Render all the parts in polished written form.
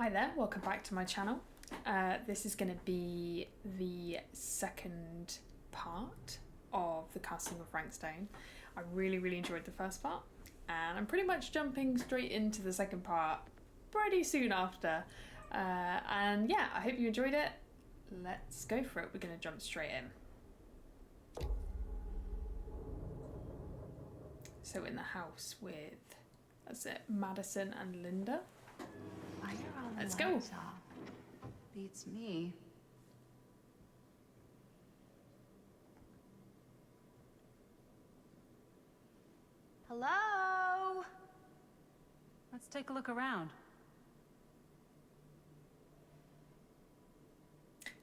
Hi there, welcome back to my channel. This is going to be the second part of the casting of Rankstone. I really enjoyed the first part, and I'm pretty much jumping straight into the second part pretty soon after. And yeah, I hope you enjoyed it. Let's go for it. We're going to jump straight in. So in the house with, that's it, Madison and Linda. Let's go. Beats me. Hello? Let's take a look around.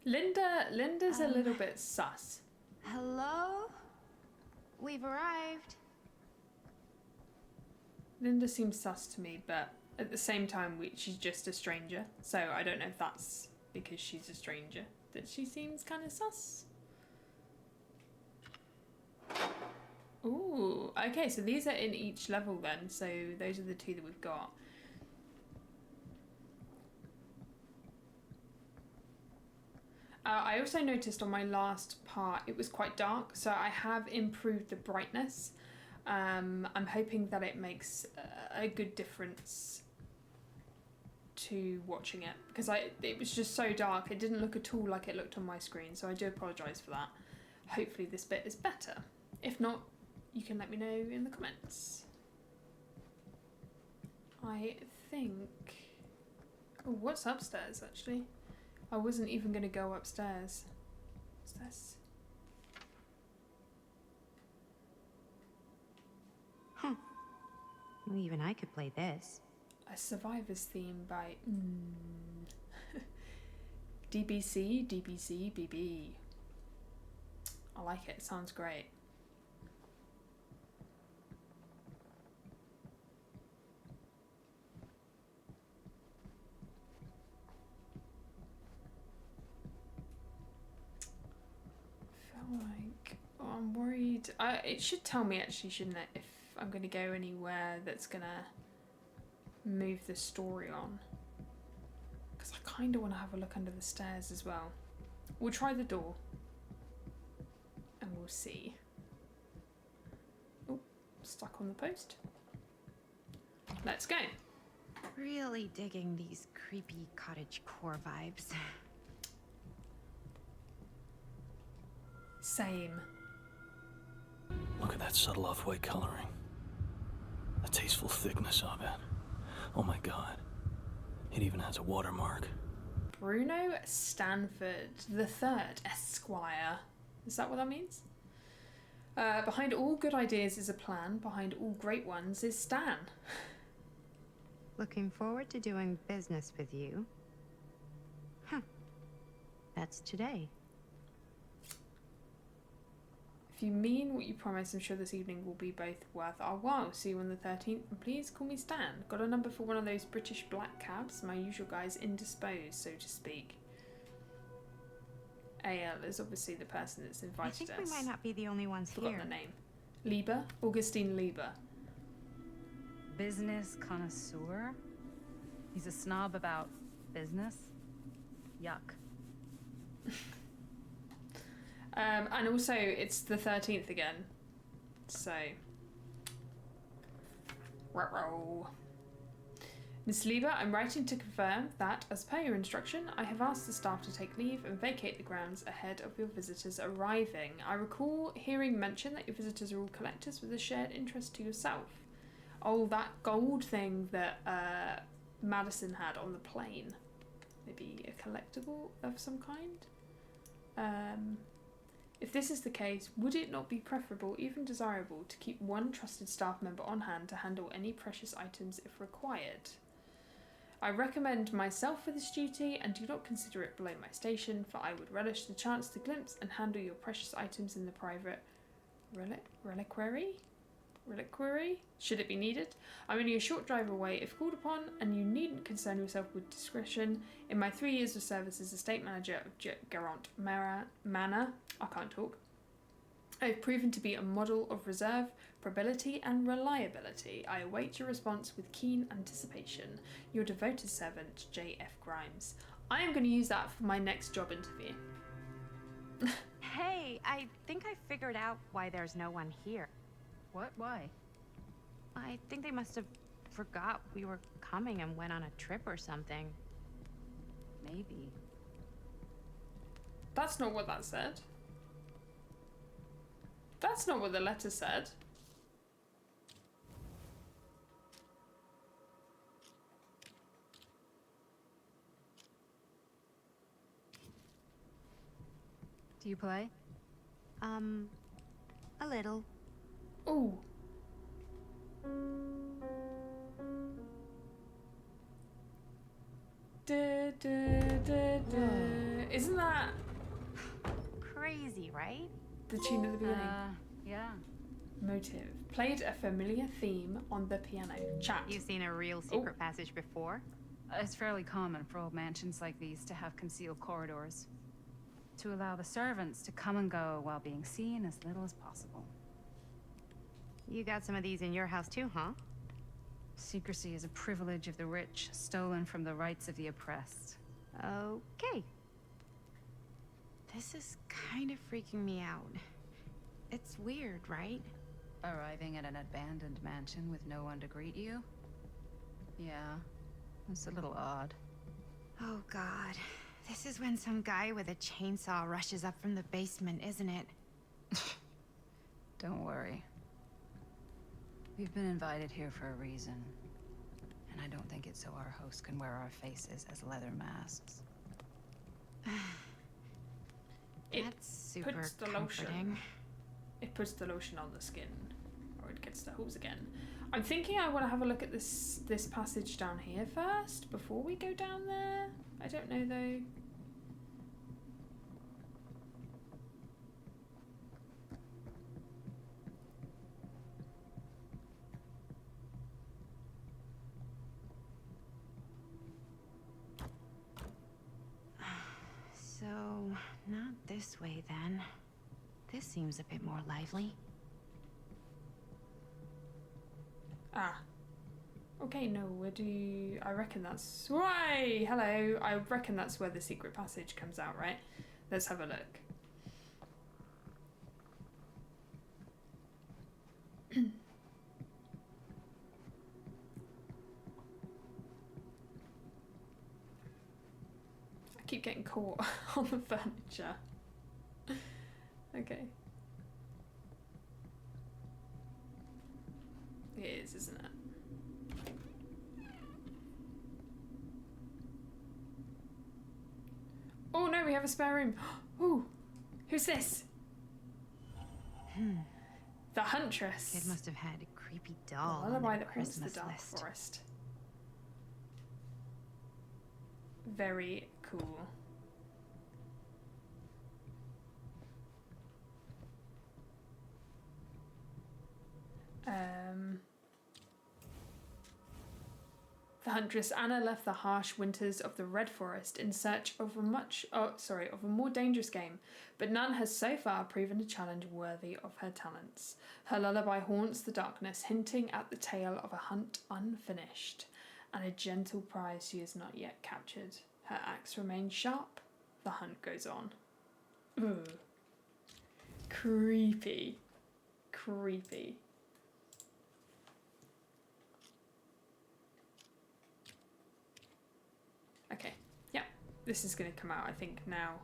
Linda's a little bit sus. Hello? We've arrived. Linda seems sus to me, but at the same time, she's just a stranger. So I don't know if that's because she's a stranger that she seems kind of sus. Ooh, okay, so these are in each level then. So those are the two that we've got. I also noticed on my last part, it was quite dark. So I have improved the brightness. I'm hoping that it makes a good difference to watching it, because it was just so dark. It didn't look at all like it looked on my screen, so I do apologise for that. Hopefully this bit is better. If not, you can let me know in the comments. I think... Oh, what's upstairs actually? I wasn't even going to go upstairs. What's this? Huh. Well, even I could play this. A Survivor's theme by DBC, BB. I like it, sounds great. I feel like, I'm worried. It should tell me actually, shouldn't it, if I'm going to go anywhere that's going to move the story on, because I kind of want to have a look under the stairs as well. We'll try the door and we'll see. Oh, stuck on the post. Let's go. Really digging these creepy cottagecore vibes. Same. Look at that subtle off-white coloring. The tasteful thickness of it. Oh my god. It even has a watermark. Bruno Stanford the Third, Esquire. Is that what that means? Behind all good ideas is a plan. Behind all great ones is Stan. Looking forward to doing business with you. Huh. That's today. If you mean what you promise, I'm sure this evening will be both worth our while. See you on the 13th, and please call me Stan. Got a number for one of those British black cabs? My usual guy's indisposed, so to speak. AL is obviously the person that's invited us. I think we might not be the only ones Forgotten here. the name. Lieber? Augustine Lieber. Business connoisseur? He's a snob about business? Yuck. And also, it's the 13th again. So. Ruh-roh. Miss Lieber, I'm writing to confirm that, as per your instruction, I have asked the staff to take leave and vacate the grounds ahead of your visitors arriving. I recall hearing mention that your visitors are all collectors with a shared interest to yourself. Oh, that gold thing that Madison had on the plane. Maybe a collectible of some kind? If this is the case, would it not be preferable, even desirable, to keep one trusted staff member on hand to handle any precious items if required? I recommend myself for this duty, and do not consider it below my station, for I would relish the chance to glimpse and handle your precious items in the private reliquary, should it be needed. I'm only a short drive away if called upon, and you needn't concern yourself with discretion. In my 3 years of service as estate manager of Garant Manor, I can't talk, I've proven to be a model of reserve, probability, and reliability. I await your response with keen anticipation. Your devoted servant, J.F. Grimes. I am going to use that for my next job interview. Hey, I think I figured out why there's no one here. What? Why? I think they must have forgot we were coming and went on a trip or something. Maybe. That's not what that said. That's not what the letter said. Do you play? A little. Ooh. Isn't that Crazy, right? the tune at the beginning? Yeah. Motive. Played a familiar theme on the piano. Chat. You've seen a real secret passage before? It's fairly common for old mansions like these to have concealed corridors, to allow the servants to come and go while being seen as little as possible. You got some of these in your house too, huh? Secrecy is a privilege of the rich, stolen from the rights of the oppressed. Okay. This is kind of freaking me out. It's weird, right? Arriving at an abandoned mansion with no one to greet you? Yeah, it's a little odd. Oh god. This is when some guy with a chainsaw rushes up from the basement, isn't it? Don't worry. We've been invited here for a reason. And I don't think it's so our host can wear our faces as leather masks. That's super puts the comforting. lotion. It puts the lotion on the skin, or it gets the hose again. I'm thinking I want to have a look at this passage down here first before we go down there. I don't know though. So, not this way then. This seems a bit more lively. Ah. Okay, no, where do you... I reckon that's... Why? Hello. I reckon that's where the secret passage comes out, right? Let's have a look. I keep getting caught on the furniture. Okay. It is, isn't it? Oh no, we have a spare room. Ooh, who's this? The Huntress. Kid must have had a creepy doll The on lullaby their that haunts the Christmas dark list. forest. Very cool. The Huntress Anna left the harsh winters of the Red Forest in search of a more dangerous game, but none has so far proven a challenge worthy of her talents. Her lullaby haunts the darkness, hinting at the tale of a hunt unfinished, and a gentle prize she has not yet captured. Her axe remains sharp. The hunt goes on. Ooh. Creepy. Creepy. Okay, yeah, this is going to come out, I think, now.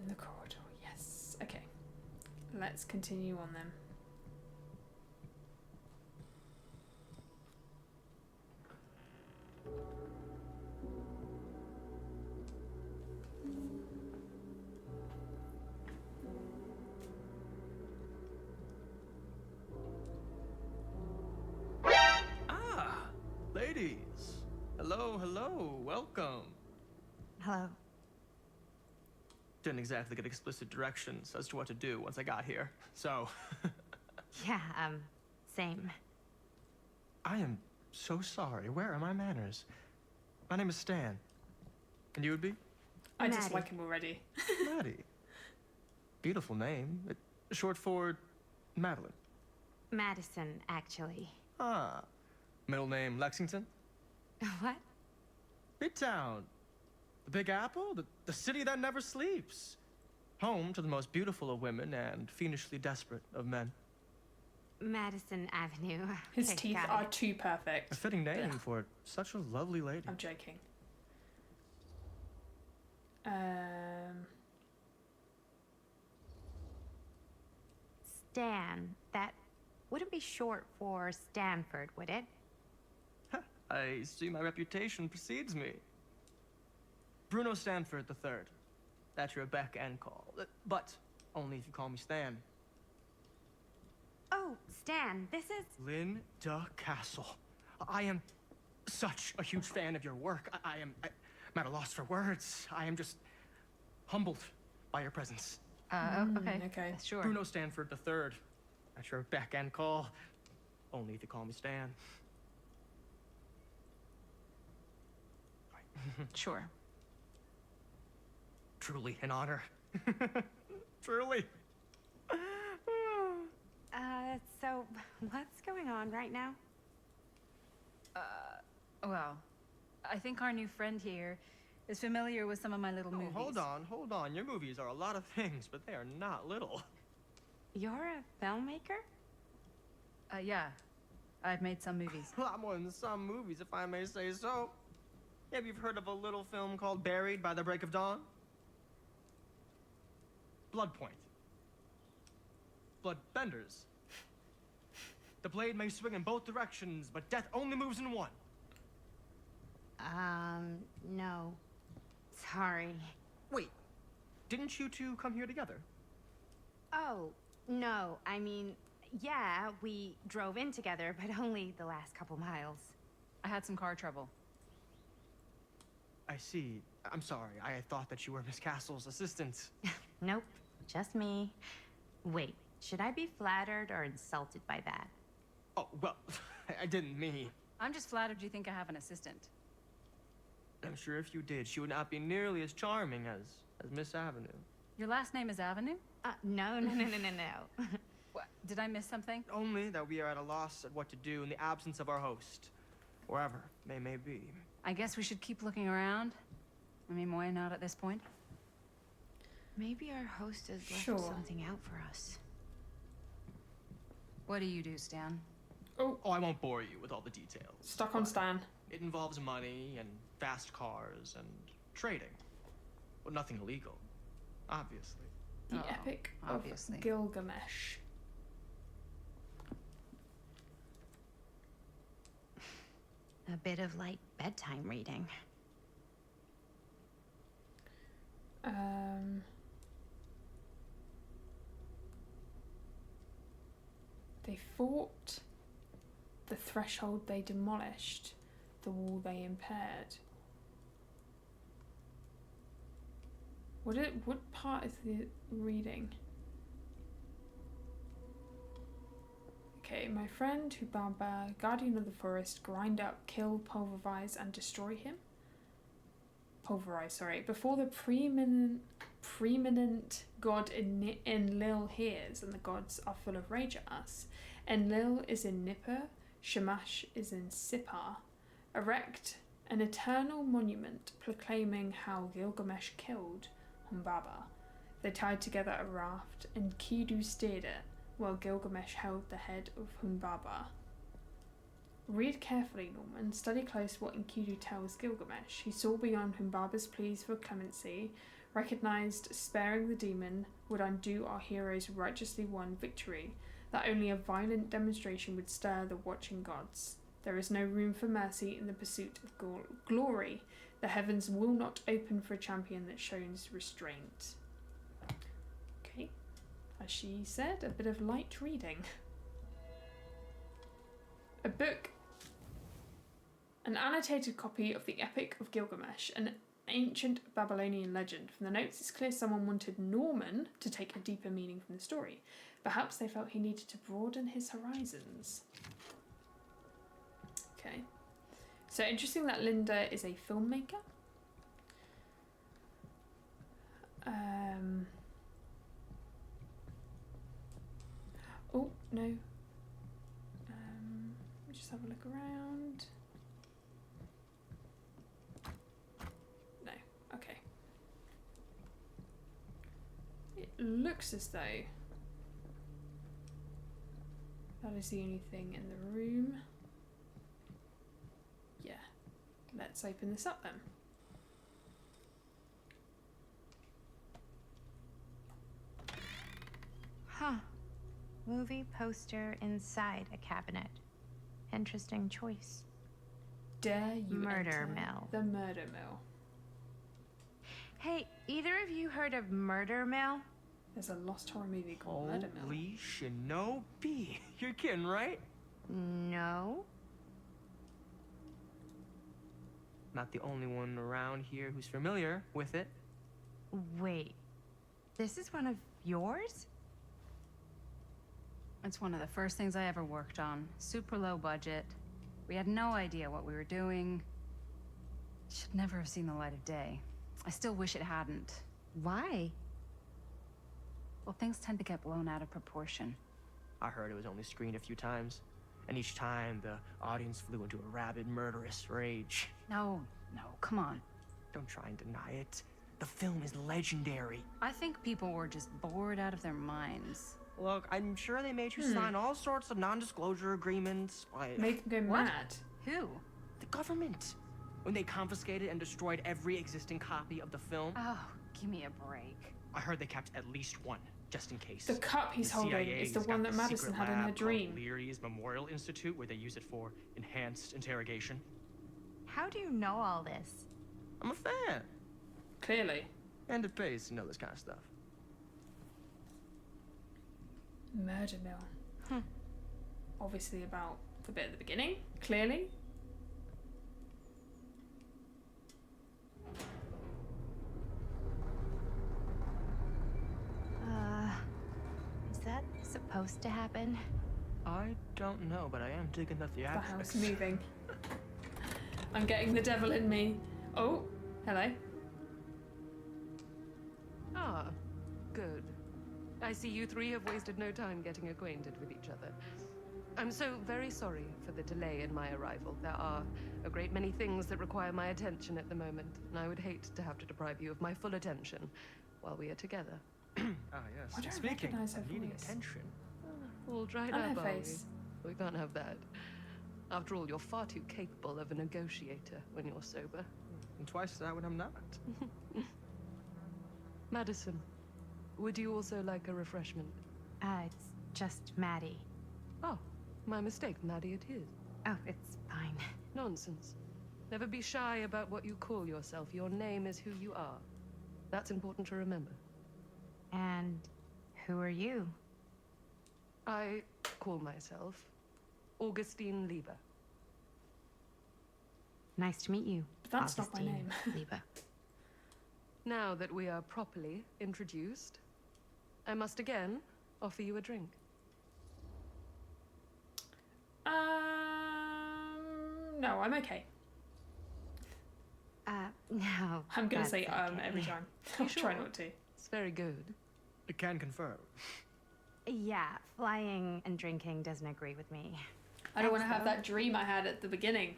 In the corridor, yes. Okay, let's continue on then. Ah, ladies. Hello, hello, welcome. Hello. Didn't exactly get explicit directions as to what to do once I got here, so. Yeah, same. I am so sorry. Where are my manners? My name is Stan. And you would be? I just Maddie. like him already. Maddie. beautiful name. Short for Madeline. Madison, actually. Ah. Middle name Lexington? What? Midtown. The Big Apple? The city that never sleeps. Home to the most beautiful of women and fiendishly desperate of men. Madison Avenue. His Okay, teeth got are it. too perfect. A fitting name Ugh. for such a lovely lady. I'm joking. Stan. That wouldn't be short for Stanford, would it? I see my reputation precedes me. Bruno Stanford III. That's your beck and call. But only if you call me Stan. Oh, Stan, this is... Linda Castle. I am such a huge fan of your work. I'm at a loss for words. I am just humbled by your presence. Okay. okay. Sure. Bruno Stanford III. That's your beck and call. Only if you call me Stan. Sure. Truly an honor. Truly. So what's going on right now? Well, I think our new friend here is familiar with some of my little movies. Hold on. Your movies are a lot of things, but they are not little. You're a filmmaker? Yeah. I've made some movies. A lot more than some movies, if I may say so. Maybe you've heard of a little film called Buried by the Break of Dawn? Blood Point. Bloodbenders. The blade may swing in both directions, but death only moves in one. No. Sorry. Wait, didn't you two come here together? Oh, no. I mean, yeah, we drove in together, but only the last couple miles. I had some car trouble. I see. I'm sorry. I thought that you were Miss Castle's assistant. Nope, just me. Wait, should I be flattered or insulted by that? Oh, well, I didn't mean. I'm just flattered you think I have an assistant. I'm sure if you did, she would not be nearly as charming as Miss Avenue. Your last name is Avenue? No. What? Did I miss something? Only that we are at a loss at what to do in the absence of our host, wherever they may be. I guess we should keep looking around. I mean, why not at this point? Maybe our host has left Sure. something out for us. What do you do, Stan? Oh, I won't bore you with all the details. Stuck on but Stan. It involves money and fast cars and trading. But nothing illegal, obviously. The Oh, Epic obviously. of Gilgamesh. A bit of light bedtime reading. They fought the threshold they demolished, the wall they impaired. What part is the reading? Okay, my friend Hubaba, guardian of the forest, grind up, kill, pulverize, and destroy him. Pulverize, sorry. Before the preeminent god Enlil hears, and the gods are full of rage at us. Enlil is in Nippur, Shamash is in Sippar. Erect an eternal monument proclaiming how Gilgamesh killed Humbaba. They tied together a raft, and Kidu steered it, while Gilgamesh held the head of Humbaba. Read carefully, Norman. Study close what Enkidu tells Gilgamesh. He saw beyond Humbaba's pleas for clemency, recognized sparing the demon would undo our hero's righteously won victory, that only a violent demonstration would stir the watching gods. There is no room for mercy in the pursuit of glory. The heavens will not open for a champion that shows restraint. Okay. As she said, a bit of light reading. A book. An annotated copy of the Epic of Gilgamesh, an ancient Babylonian legend. From the notes, it's clear someone wanted Norman to take a deeper meaning from the story. Perhaps they felt he needed to broaden his horizons. Okay. So interesting that Linda is a filmmaker. Oh, no. Let me just have a look around. No, okay. It looks as though that is the only thing in the room. Yeah, let's open this up then. Huh. Movie poster inside a cabinet. Interesting choice. Dare you Murder enter mill. the murder mill? Hey, either of you heard of Murder Mill? There's a lost horror movie called Murder Mill. Holy shinobi. You're kidding, right? No. Not the only one around here who's familiar with it. Wait. This is one of yours? It's one of the first things I ever worked on. Super low budget. We had no idea what we were doing. Should never have seen the light of day. I still wish it hadn't. Why? Well, things tend to get blown out of proportion. I heard it was only screened a few times, and each time the audience flew into a rabid, murderous rage. No, come on. Don't try and deny it. The film is legendary. I think people were just bored out of their minds. Look, I'm sure they made you sign all sorts of non-disclosure agreements. Make them go What? mad. Who? The government. When they confiscated and destroyed every existing copy of the film, Oh, give me a break. I heard they kept at least one, just in case. The cup he's The holding CIA's is the got one that Madison secret had in lab her called dream. Leary's Memorial Institute, where they use it for enhanced interrogation. How do you know all this? I'm a fan, Clearly. and it pays to know this kind of stuff. Murder Mill. Obviously about the bit at the beginning, clearly. Is that supposed to happen? I don't know, but I am digging the The house theatrics. moving. I'm getting the devil in me. Oh, hello. Ah, good. I see you three have wasted no time getting acquainted with each other. I'm so very sorry for the delay in my arrival. There are a great many things that require my attention at the moment, and I would hate to have to deprive you of my full attention while we are together. Ah, yes. Why don't I Speaking recognize her of needing voice? attention, All dried And up, her are we? face. We can't have that. After all, you're far too capable of a negotiator when you're sober. and twice that when I'm not. Madison, would you also like a refreshment? It's just Maddie. Oh, my mistake, Maddie it is. Oh, it's fine. Nonsense. Never be shy about what you call yourself. Your name is who you are. That's important to remember. And who are you? I call myself Augustine Lieber. Nice to meet you. But that's not my Augustine name. Lieber. Now that we are properly introduced, I must again offer you a drink. No, I'm okay. No. I'm gonna that's say okay. every time. I'll try sure? not to. It's very good. I can confirm. Yeah, flying and drinking doesn't agree with me. I don't want to have Thanks, that dream I had at the beginning.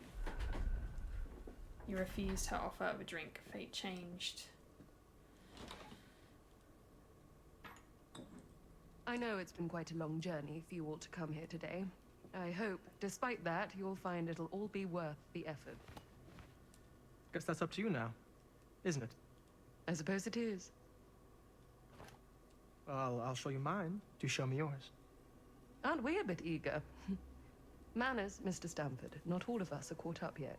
You refused her offer of a drink. Fate changed. I know it's been quite a long journey for you all to come here today. I hope, despite that, you'll find it'll all be worth the effort. Guess that's up to you now, isn't it? I suppose it is. Well, I'll show you mine. Do show me yours. Aren't we a bit eager? Manners, Mr. Stamford. Not all of us are caught up yet.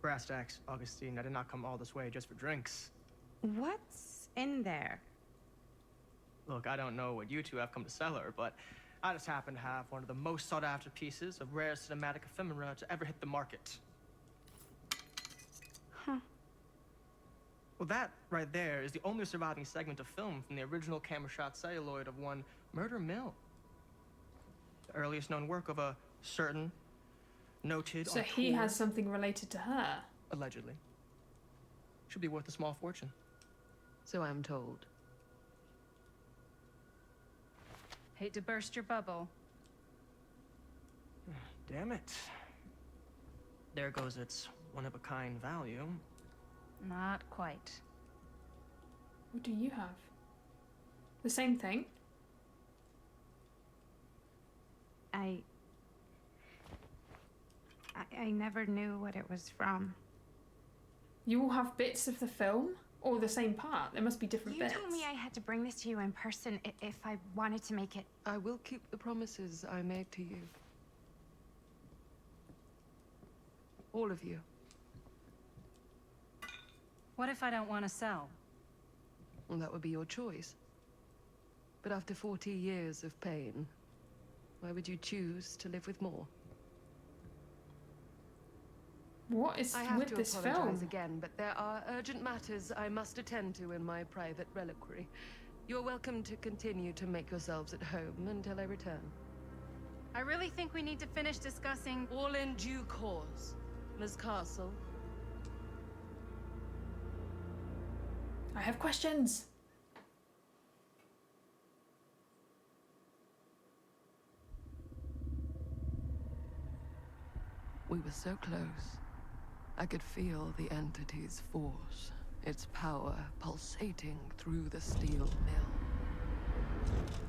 Brass tacks, Augustine. I did not come all this way just for drinks. What's in there? Look, I don't know what you two have come to cellar, but I just happen to have one of the most sought-after pieces of rare cinematic ephemera to ever hit the market. Huh. Well, that right there is the only surviving segment of film from the original camera shot celluloid of one Murder Mill. The earliest known work of a certain noted So he auteur, has something related to her. allegedly. Should be worth a small fortune. So I'm told. Hate to burst your bubble. Damn it. There goes its one-of-a-kind value. Not quite. What do you have? The same thing? I never knew what it was from. You all have bits of the film? Or the same part? There must be different You bits. told me I had to bring this to you in person if I wanted to make it. I will keep the promises I made to you. All of you. What if I don't want to sell? Well, that would be your choice. But after 40 years of pain, why would you choose to live with more? What is I have with to this apologize film? again, but there are urgent matters I must attend to in my private reliquary. You're welcome to continue to make yourselves at home until I return. I really think we need to finish discussing. All in due course, Ms. Castle. I have questions. We were so close. I could feel the entity's force, its power pulsating through the steel mill.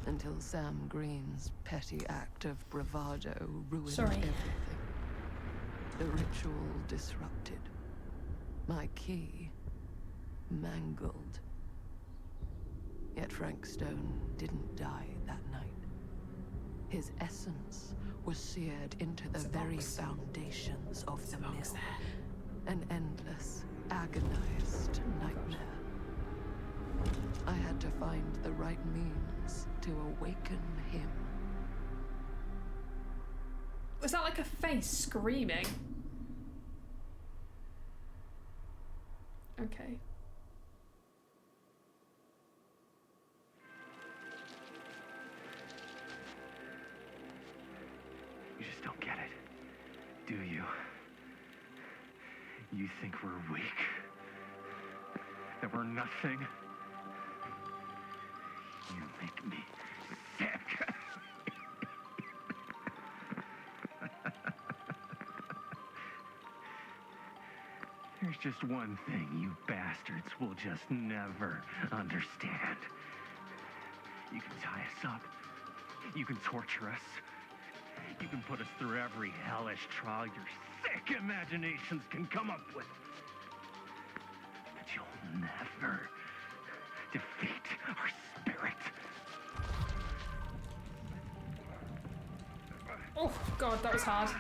Until Sam Green's petty act of bravado ruined everything. The ritual disrupted. My key mangled. Yet Frank Stone didn't die that night. His essence was seared into the very foundations of the mill. An endless, agonized nightmare. I had to find the right means to awaken him. Was that like a face screaming? Okay. You just don't get it, do you? You think we're weak? That we're nothing? You make me sick. There's just one thing you bastards will just never understand. You can tie us up. You can torture us. You can put us through every hellish trial your sick imaginations can come up with. But you'll never defeat our spirit. Oh, God, that was hard.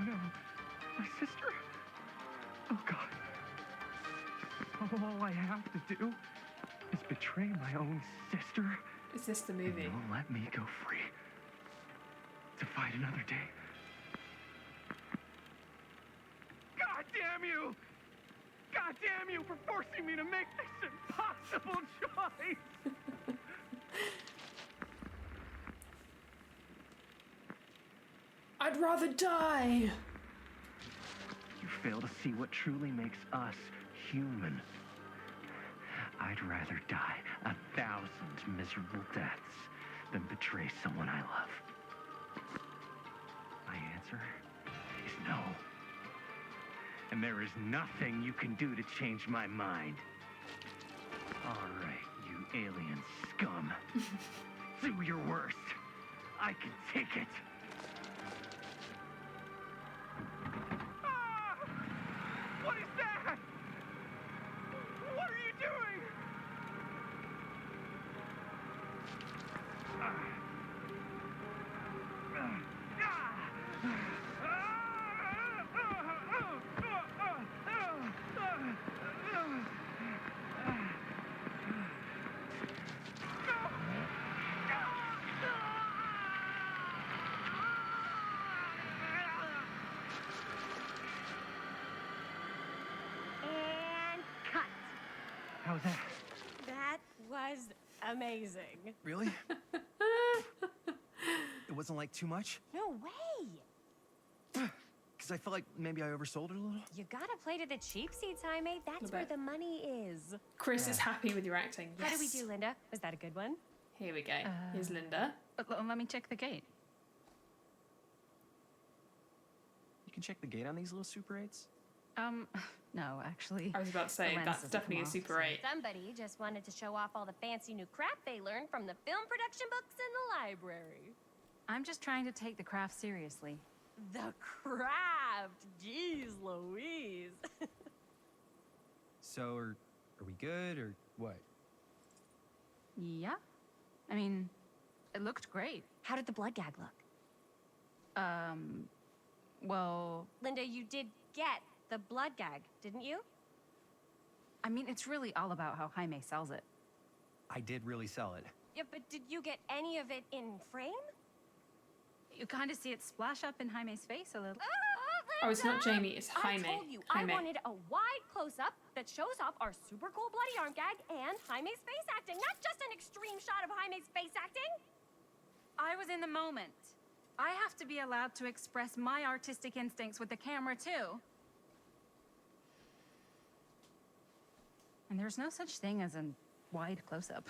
No. My sister? Oh, God. All I have to do is betray my own sister. Is this the movie? You'll let me go free to fight another day. God damn you! God damn you for forcing me to make this impossible choice! I'd rather die. You fail to see what truly makes us human. I'd rather die 1,000 miserable deaths than betray someone I love. My answer is no. And there is nothing you can do to change my mind. All right, you alien scum. Do your worst. I can take it. Ah! What is that? What are you doing? And cut. How's that? That was amazing. Really? It wasn't like too much? No way. because I felt like maybe I oversold it a little. You gotta play to the cheap seats, Jaime. That's where the money is. Chris is happy with your acting. Yes. How do we do, Linda? Was that a good one? Here we go. Here's Linda. Let me check the gate. You can check the gate on these little Super 8s? No, actually. I was about to say, that's definitely a Super 8. Somebody just wanted to show off all the fancy new crap they learned from the film production books in the library. I'm just trying to take the craft seriously. The craft! Jeez Louise. So, are we good, or what? Yeah. I mean, it looked great. How did the blood gag look? Well... Linda, you did get the blood gag, didn't you? I mean, it's really all about how Jaime sells it. I did really sell it. Yeah, but did you get any of it in frame? You kind of see it splash up in Jaime's face a little. Oh, it's not Jamie, it's Jaime. I told you, Jaime. I wanted a wide close-up that shows off our super cool bloody arm gag and Jaime's face acting, not just an extreme shot of Jaime's face acting. I was in the moment. I have to be allowed to express my artistic instincts with the camera, too. And there's no such thing as a wide close-up.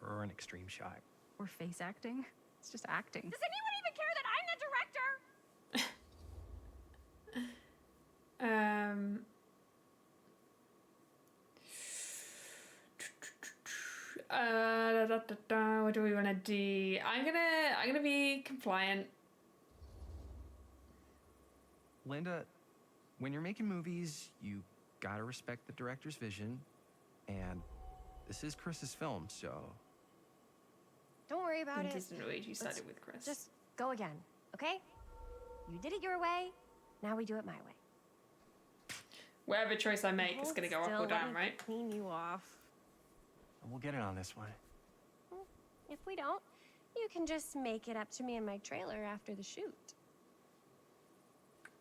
Or an extreme shot. Or face acting. It's just acting. Does anyone even care that I'm the director? What do we want to do? I'm gonna be compliant. Linda, when you're making movies, you gotta respect the director's vision, and this is Chris's film, so... Don't worry about it. Distant Age, you started with Chris. Just go again, okay? You did it your way, now we do it my way. Whatever choice I make is gonna go up or down, right? Clean you off. We'll get it on this one. If we don't, you can just make it up to me in my trailer after the shoot.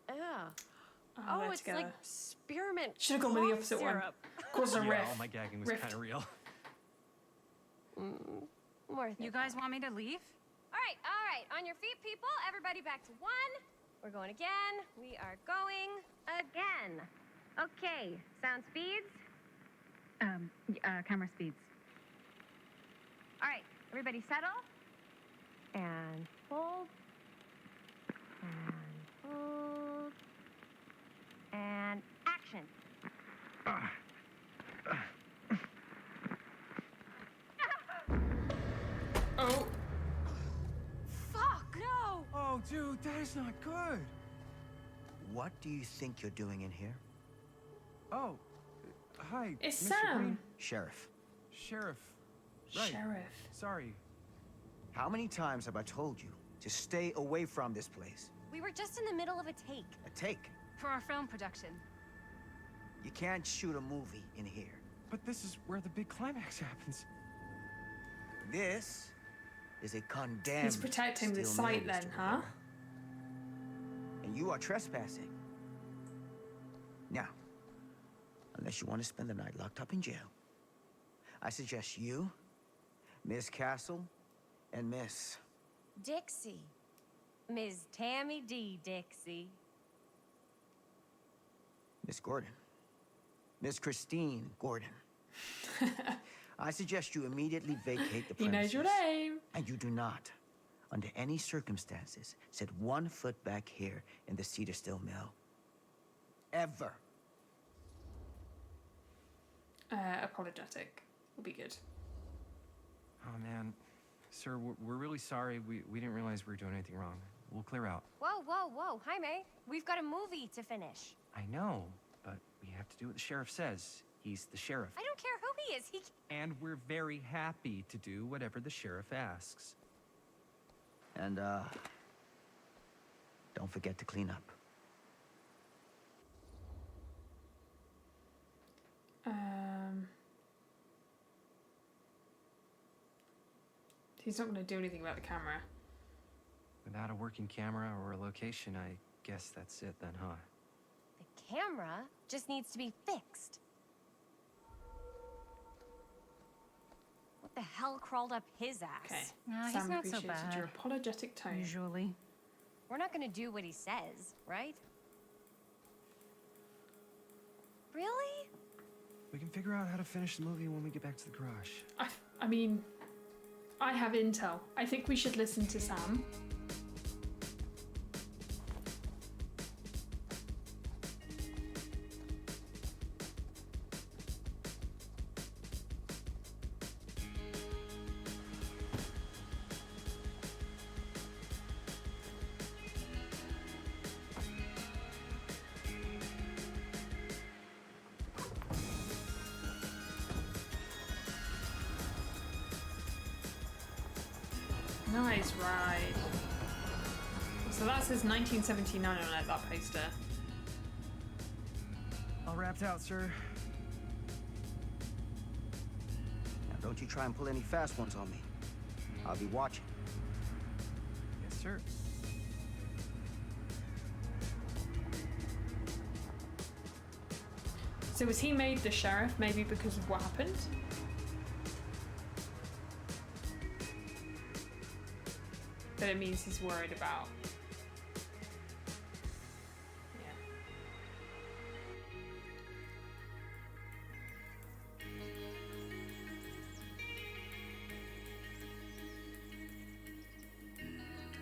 Oh, it's together. like spearmint. Should have gone with the cough opposite syrup. one. Cause a Yeah, riff. all my gagging was Rift. kind of real. Worth it. You guys want me to leave? All right. On your feet, people. Everybody back to one. We're going again. We are going again. Okay. Sound speeds. Camera speeds. All right. Everybody settle. And hold. And hold. And action. Oh. Fuck, no! Oh, dude, that is not good. What do you think you're doing in here? Oh, hi. It's Mr. Sam. Green. Sheriff. Sheriff. Right. Sheriff. Sorry. How many times have I told you to stay away from this place? We were just in the middle of a take. A take. For our film production. You can't shoot a movie in here. But this is where the big climax happens. This is a condemned. He's protecting the steel site mill, then, Mr. huh? Rivera. And you are trespassing. Now, unless you want to spend the night locked up in jail, I suggest you, Miss Castle, and Miss... Dixie. Ms. Tammy D. Dixie. Miss Gordon. Miss Christine Gordon. I suggest you immediately vacate the premises. He knows your name. And you do not, under any circumstances, set 1 foot back here in the Cedar Still Mill. Ever. Apologetic. Will be good. Oh, man. Sir, we're really sorry. We didn't realize we were doing anything wrong. We'll clear out. Whoa. Jaime, we've got a movie to finish. I know, but we have to do what the sheriff says. He's the sheriff. I don't care who he is. And we're very happy to do whatever the sheriff asks. And, don't forget to clean up. He's not going to do anything about the camera. Without a working camera or a location, I guess that's it then, huh? The camera just needs to be fixed. What the hell crawled up his ass? Okay. No, he's Sam not so appreciated bad. your apologetic tone. Usually. We're not gonna do what he says, right? Really? We can figure out how to finish the movie when we get back to the garage. I mean, I have intel. I think we should listen to Sam. Nice ride. So that says 1979 on it, that poster. All wrapped out, sir. Now, don't you try and pull any fast ones on me. I'll be watching. Yes, sir. So was he made the sheriff maybe because of what happened? But it means he's worried about. Yeah.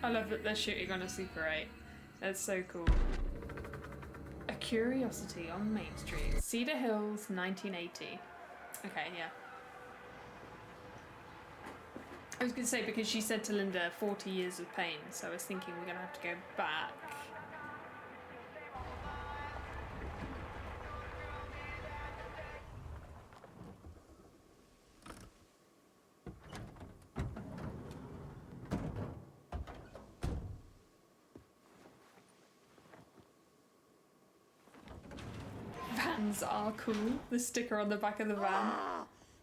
I love that they're shooting on a Super 8. That's so cool. A Curiosity on Main Street. Cedar Hills, 1980. Okay, yeah. I was going to say, because she said to Linda 40 years of pain, so I was thinking we're going to have to go back. Vans are cool. The sticker on the back of the van.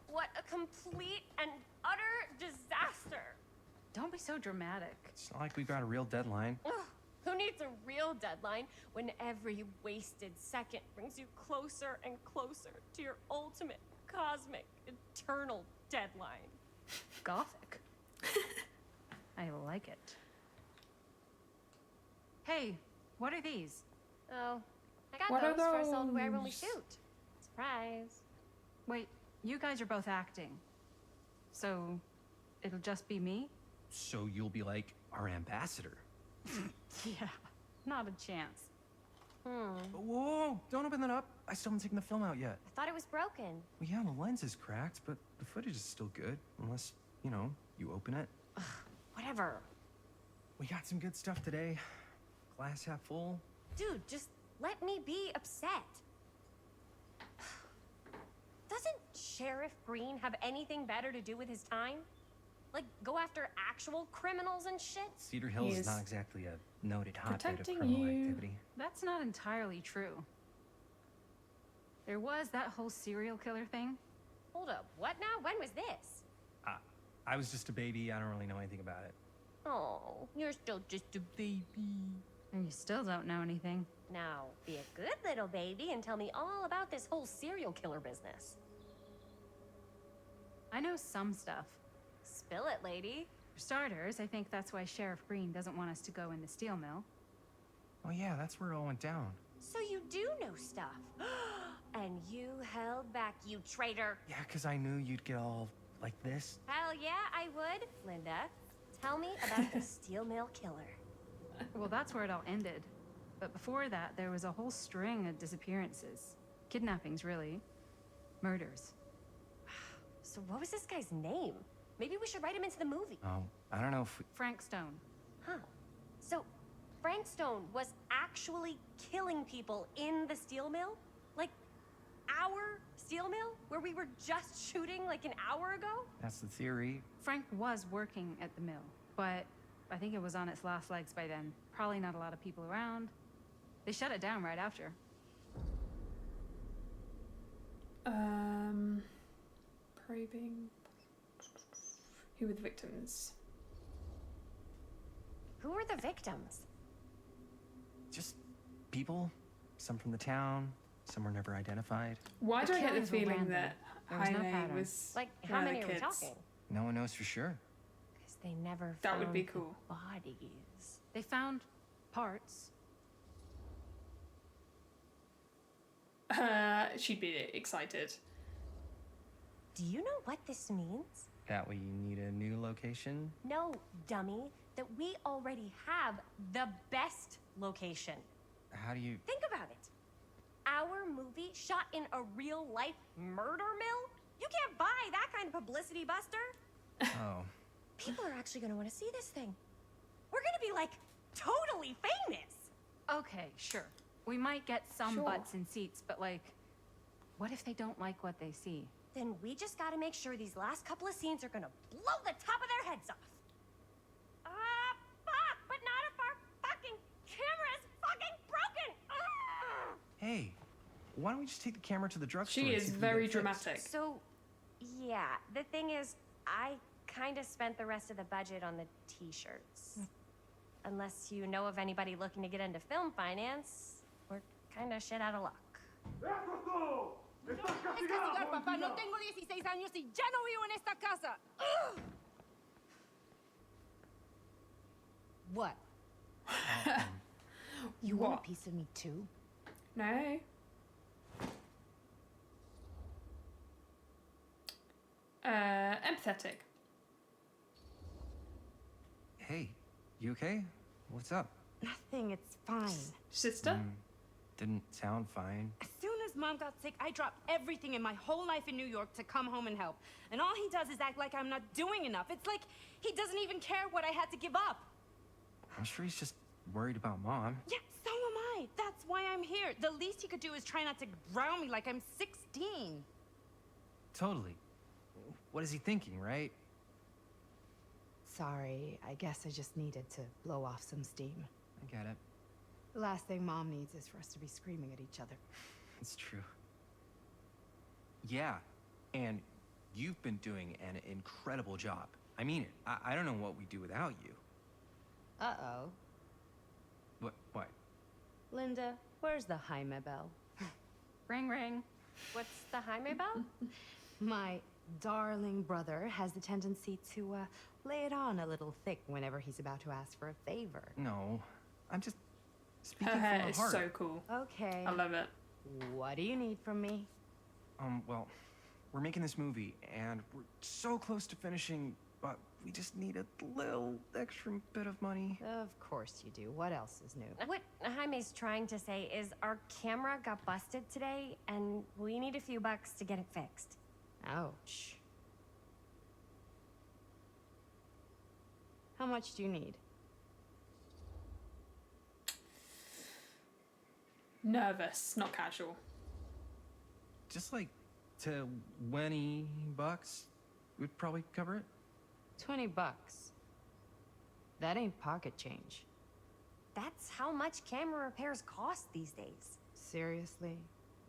What a complete and utter disaster. Don't be so dramatic. It's not like we've got a real deadline. Ugh, who needs a real deadline when every wasted second brings you closer and closer to your ultimate, cosmic, eternal deadline? Gothic. I like it. Hey, what are these? Oh, I got What are those for us all to wear when we those? shoot. Surprise. Wait, you guys are both acting. So, it'll just be me? So you'll be like our ambassador. Yeah, not a chance. Whoa, don't open that up. I still haven't taken the film out yet. I thought it was broken. Well, yeah, the lens is cracked, but the footage is still good. Unless, you know, you open it. Whatever. We got some good stuff today. Glass half full. Dude, just let me be upset. Doesn't Sheriff Green have anything better to do with his time? Like, go after actual criminals and shit? Cedar Hills He is not is exactly a noted hotbed of protecting criminal you. activity. That's not entirely true. There was that whole serial killer thing. Hold up, what now? When was this? I was just a baby. I don't really know anything about it. Oh, you're still just a baby. And you still don't know anything. Now, be a good little baby and tell me all about this whole serial killer business. I know some stuff. Spill it, lady. For starters, I think that's why Sheriff Green doesn't want us to go in the steel mill. Oh yeah, that's where it all went down. So you do know stuff. And you held back, you traitor. Yeah, because I knew you'd get all like this. Hell yeah, I would. Linda, tell me about the steel mill killer. Well, that's where it all ended. But before that, there was a whole string of disappearances. Kidnappings, really. Murders. So what was this guy's name? Maybe we should write him into the movie. Oh, I don't know if we... Frank Stone. Huh. So Frank Stone was actually killing people in the steel mill? Like, our steel mill? Where we were just shooting like an hour ago? That's the theory. Frank was working at the mill, but I think it was on its last legs by then. Probably not a lot of people around. They shut it down right after. Probing. Who were the victims? Who were the victims? Just people. Some from the town. Some were never identified. Why The do I get the killings were feeling random. that There was no Jaime pattern. was Like, one how of the many are we kids? talking? No one knows for sure. Because they never That found would be the cool. They found parts. She'd be excited. Do you know what this means? That way you need a new location? No, dummy. That we already have the best location. How do you... Think about it. Our movie shot in a real-life murder mill? You can't buy that kind of publicity, Buster. Oh. People are actually going to want to see this thing. We're going to be, like, totally famous. Okay, sure. We might get some Sure. butts in seats, but like, what if they don't like what they see? Then we just got to make sure these last couple of scenes are going to blow the top of their heads off. Fuck, but not if our fucking camera is fucking broken. Ugh. Hey, why don't we just take the camera to the drugstore? She and is see if we can very get it fixed? dramatic. So, yeah, the thing is, I kind of spent the rest of the budget on the t-shirts. Unless you know of anybody looking to get into film finance, we're kind of shit out of luck. Es castigar, papá. No tengo 16 años y ya no vivo en esta casa. Ugh. What? You want a piece of me too? No. Empathetic. Hey, you okay? What's up? Nothing, it's fine. Sister? Didn't sound fine. As soon as Mom got sick, I dropped everything in my whole life in New York to come home and help. And all he does is act like I'm not doing enough. It's like he doesn't even care what I had to give up. I'm sure he's just worried about Mom. Yeah, so am I. That's why I'm here. The least he could do is try not to ground me like I'm 16. Totally. What is he thinking, right? Sorry, I guess I just needed to blow off some steam. I get it. The last thing Mom needs is for us to be screaming at each other. It's true. Yeah, and you've been doing an incredible job. I mean it. I don't know what we'd do without you. Uh-oh. What? Linda, where's the Jaime bell? Ring, ring. What's the Jaime bell? My darling brother has the tendency to lay it on a little thick whenever he's about to ask for a favor. No, I'm just speaking Her from hair the is heart. so cool. Okay. I love it. What do you need from me? Well, we're making this movie, and we're so close to finishing, but we just need a little extra bit of money. Of course you do. What else is new? What Jaime's trying to say is our camera got busted today, and we need a few bucks to get it fixed. Ouch. How much do you need? Nervous, not casual. Just like $20 would probably cover it. $20. That ain't pocket change. That's how much camera repairs cost these days. Seriously?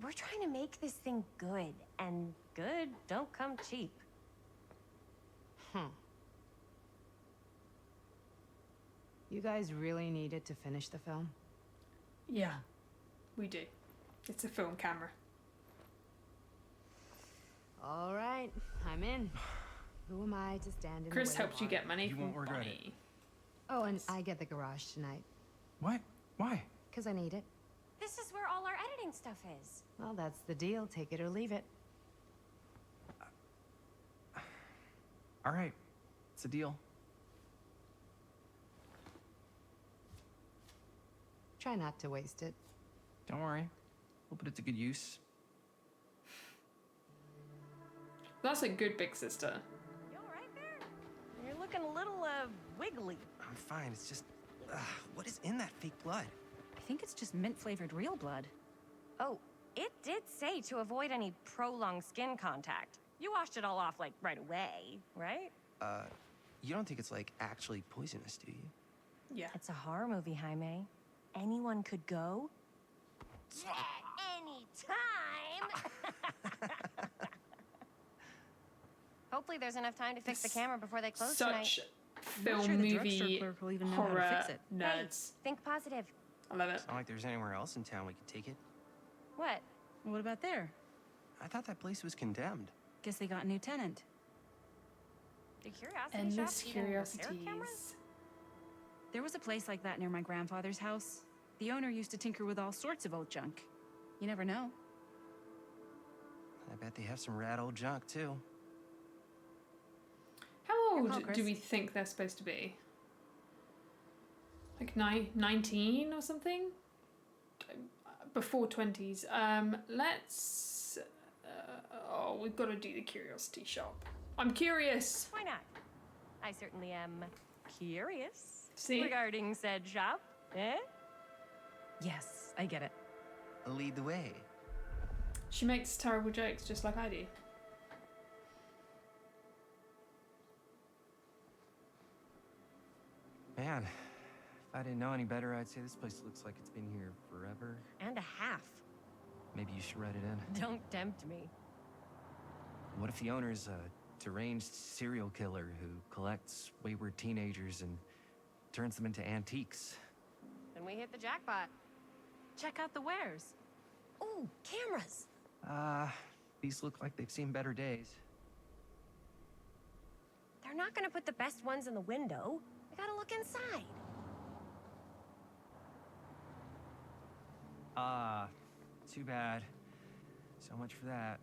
We're trying to make this thing good, and good don't come cheap. You guys really needed to finish the film? Yeah, we do. It's a film camera. All right, I'm in. Who am I to stand in Chris the way helped of you art? get money You from won't regret Bonnie. Oh, and I get the garage tonight. What? Why? Because I need it. This is where all our editing stuff is. Well, that's the deal. Take it or leave it. All right, it's a deal. Try not to waste it. Don't worry, we'll put it to good use. That's a good big sister. You all right there? You're looking a little, wiggly. I'm fine, it's just... what is in that fake blood? I think it's just mint-flavored real blood. Oh, it did say to avoid any prolonged skin contact. You washed it all off, like, right away, right? You don't think it's, like, actually poisonous, do you? Yeah. It's a horror movie, Jaime. Anyone could go. Yeah, anytime! Hopefully there's enough time to fix the camera before they close tonight. Such I'm not film sure the drugstore movie clerk will even know how to horror fix it. nerds. Think positive. I love it. It's not like there's anywhere else in town we could take it. What? What about there? I thought that place was condemned. Guess they got a new tenant. The curiosity Endless shop even repair cameras? curiosities. There was a place like that near my grandfather's house. The owner used to tinker with all sorts of old junk. You never know. I bet they have some rad old junk, too. How old do we think they're supposed to be? Like 19 or something? Before 20s. Let's... oh, we've got to do the curiosity shop. I'm curious. Why not? I certainly am curious. See? Regarding said shop, eh? Yes, I get it. Lead the way. She makes terrible jokes just like I do. Man, if I didn't know any better, I'd say this place looks like it's been here forever. And a half. Maybe you should write it in. Don't tempt me. What if the owner's a deranged serial killer who collects wayward teenagers and turns them into antiques? Then we hit the jackpot. Check out the wares. Ooh, cameras. These look like they've seen better days. They're not gonna put the best ones in the window. I gotta look inside. Too bad. So much for that.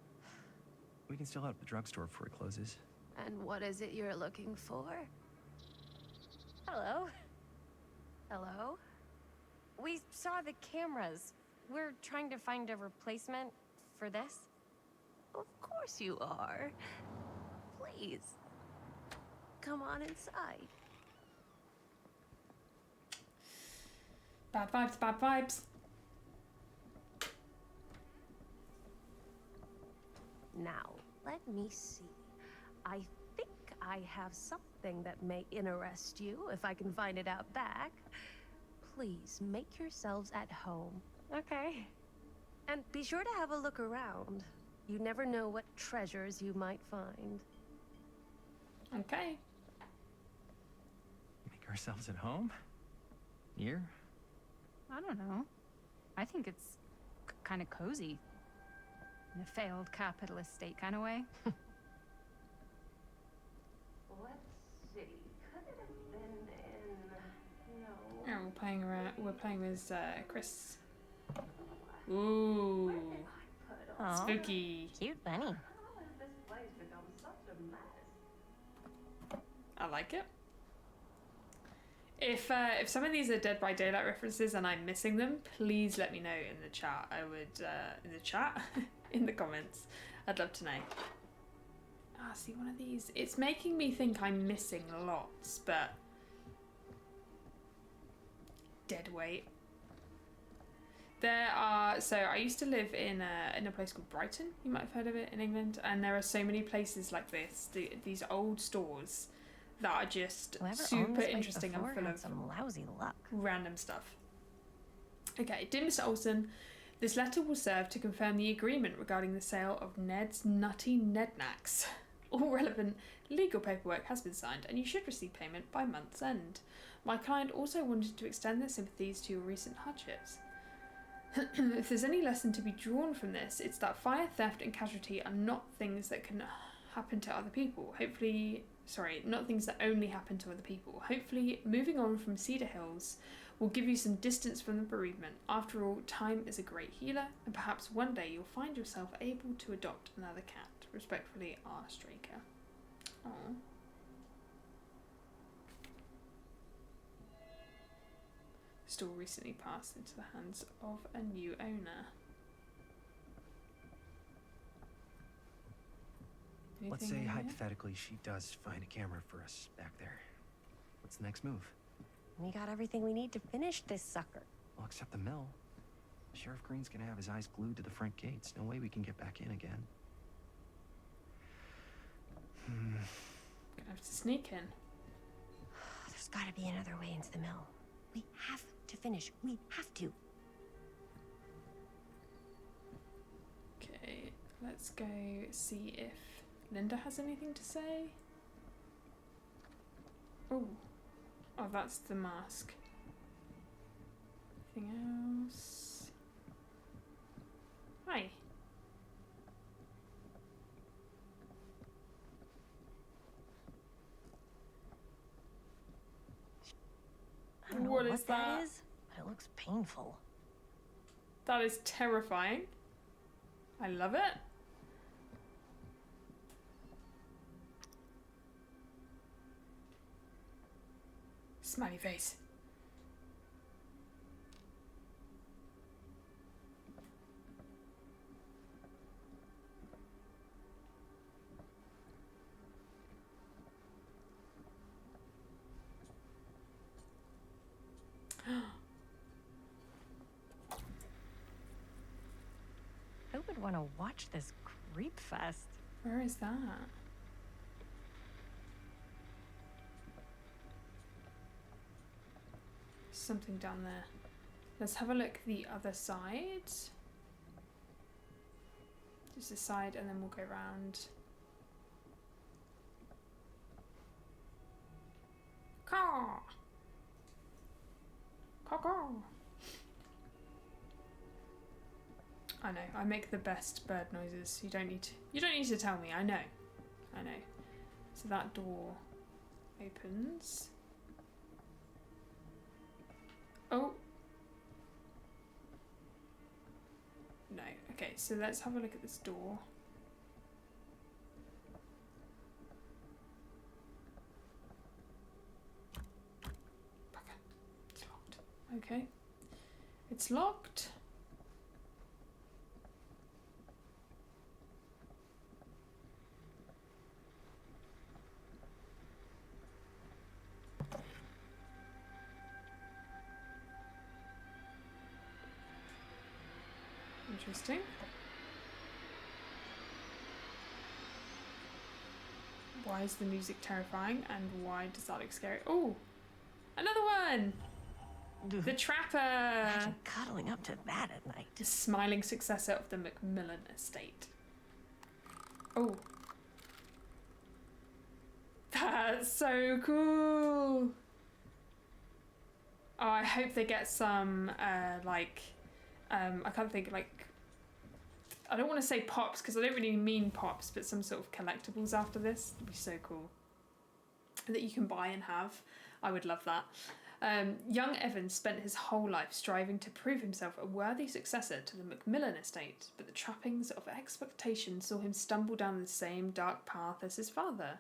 We can still hit up the drugstore before it closes. And what is it you're looking for? Hello? Hello? We saw the cameras. We're trying to find a replacement for this. Of course you are. Please. Come on inside. Bad vibes, bad vibes. Now, let me see. I think I have something that may interest you, if I can find it out back. Please, make yourselves at home, okay? And be sure to have a look around. You never know what treasures you might find. Okay. Make ourselves at home? Here? I don't know. I think it's kind of cozy. In a failed capitalist state kind of way. Let's see. Could it have been in... No. Yeah, we're playing with Chris. Ooh. Aw, Spooky. cute bunny. I like it. If some of these are Dead by Daylight references and I'm missing them, please let me know in the chat. I would in the chat, in the comments. I'd love to know. Ah, see one of these. It's making me think I'm missing lots, but dead weight. There are, so I used to live in a place called Brighton. You might have heard of it in England, and there are so many places like this. These old stores that are just super interesting and full of some lousy luck. Random stuff. Okay, dear Mr. Olsen, this letter will serve to confirm the agreement regarding the sale of Ned's Nutty Nednacks. All relevant legal paperwork has been signed, and you should receive payment by month's end. My client also wanted to extend their sympathies to your recent hardships. If there's any lesson to be drawn from this, it's that fire, theft, and casualty are not things that can happen to other people. Not things that only happen to other people. Hopefully, moving on from Cedar Hills will give you some distance from the bereavement. After all, time is a great healer, and perhaps one day you'll find yourself able to adopt another cat. Respectfully, R. Straker. Aww. Store recently passed into the hands of a new owner. Let's Anything say in here? hypothetically she does find a camera for us back there. What's the next move? We got everything we need to finish this sucker. Well, except the mill. Sheriff Green's gonna have his eyes glued to the front gates. No way we can get back in again. Gonna have to sneak in. There's gotta be another way into the mill. We have to finish. We have to. Okay, let's go see if Linda has anything to say. Oh, that's the mask. Anything else? Hi. I don't know What is that? is, but it looks painful. That is terrifying. I love it. Smiley face. Who would want to watch this creep fest? Where is that? Something down there. Let's have a look the other side. Just this side, and then we'll go round. Caw! Caw caw! I know, I make the best bird noises. You don't need to tell me, I know. I know. So that door opens. Oh. No. Okay, so let's have a look at this door. It's locked. Okay. It's locked. Interesting. Why is the music terrifying, and why does that look scary? Oh, another one! The Trapper! Imagine cuddling up to that at night. The smiling successor of the Macmillan estate. Oh. That's so cool! Oh, I hope they get some, I can't think, I don't want to say pops, because I don't really mean pops, but some sort of collectibles after this. It'd be so cool. That you can buy and have. I would love that. Young Evans spent his whole life striving to prove himself a worthy successor to the Macmillan estate, but the trappings of expectation saw him stumble down the same dark path as his father.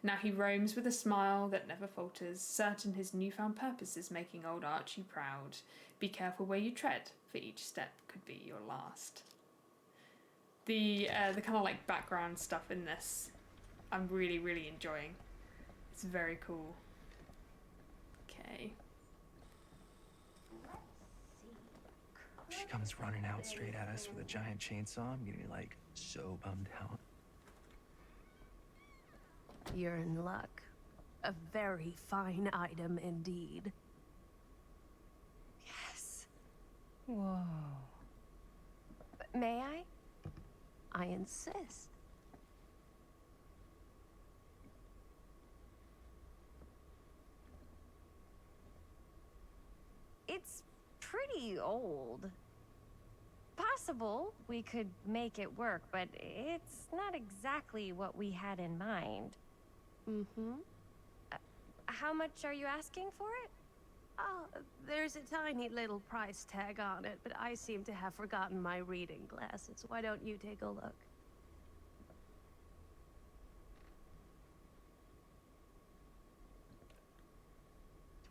Now he roams with a smile that never falters, certain his newfound purpose is making old Archie proud. Be careful where you tread, for each step could be your last. The kind of like background stuff in this, I'm really, really enjoying. It's very cool. Okay. She comes running out straight at us with a giant chainsaw. I'm getting like so bummed out. You're in luck. A very fine item indeed. Yes. Whoa. May I? I insist. It's pretty old. Possible we could make it work, but it's not exactly what we had in mind. Mm-hmm. How much are you asking for it? Oh, there's a tiny little price tag on it, but I seem to have forgotten my reading glasses. Why don't you take a look?